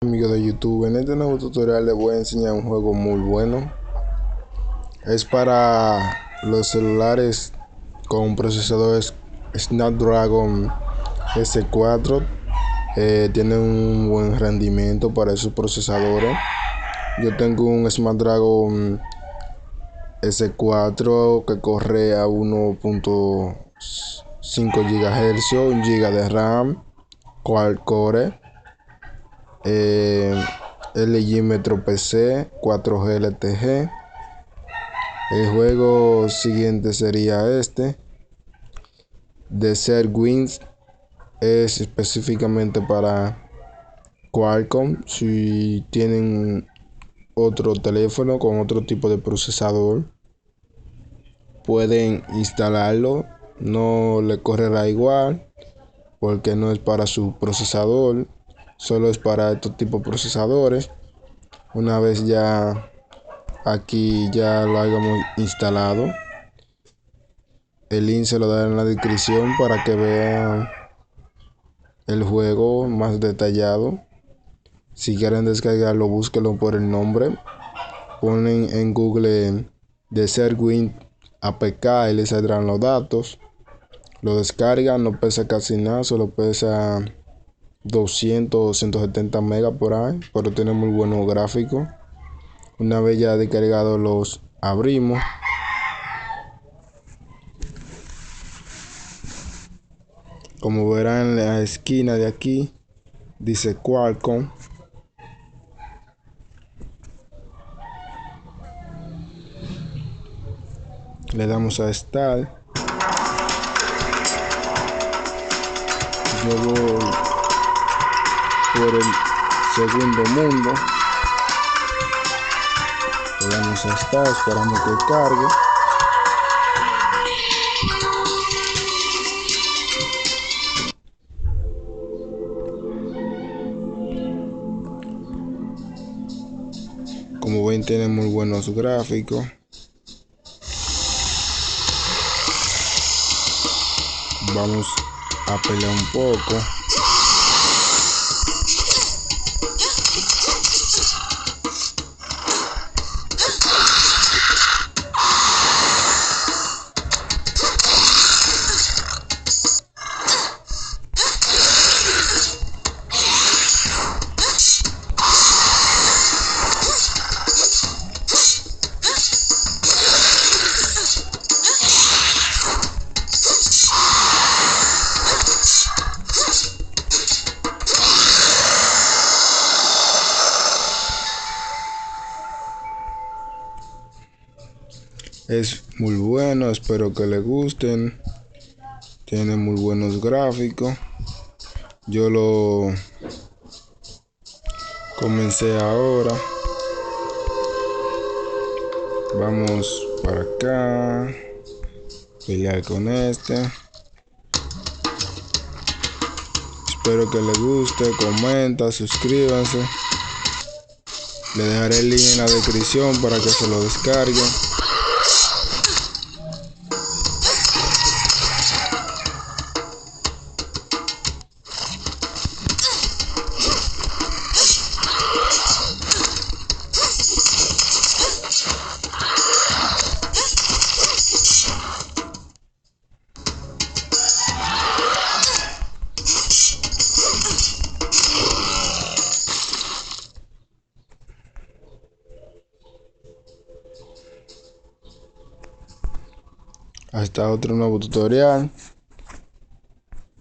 Amigos de YouTube, en este nuevo tutorial les voy a enseñar un juego muy bueno. Es para los celulares con procesadores Snapdragon S4. Tiene un buen rendimiento para esos procesadores. Yo tengo un Snapdragon S4 que corre a 1.5 GHz, 1 GB de RAM, quad core. LG Metro PC 4G LTG. El juego siguiente sería este. Desert Winds es específicamente para Qualcomm. Si tienen otro teléfono con otro tipo de procesador, pueden instalarlo. No le correrá igual porque no es para su procesador, solo es para estos tipos de procesadores. Una vez ya aquí ya lo hayamos instalado, el link se lo daré en la descripción para que vean el juego más detallado. Si quieren descargarlo, búsquenlo por el nombre, ponen en Google Desert Wind APK y les saldrán los datos. Lo descargan, no pesa casi nada, solo pesa 200 o 170 megas por ahí, pero tiene muy buenos gráficos. Una vez ya descargados, los abrimos. Como verán en la esquina de aquí dice Qualcomm. Le damos a Start. Yo voy por el segundo mundo. Le damos a Start, esperamos que cargue. Como ven, tiene muy buenos gráficos. Vamos a pelear un poco. Es muy bueno, espero que les gusten. Tiene muy buenos gráficos. Yo lo comencé ahora. Vamos para acá. Pelear con este. Espero que les guste. Comenta, suscríbanse. Le dejaré el link en la descripción para que se lo descarguen. Hasta otro nuevo tutorial.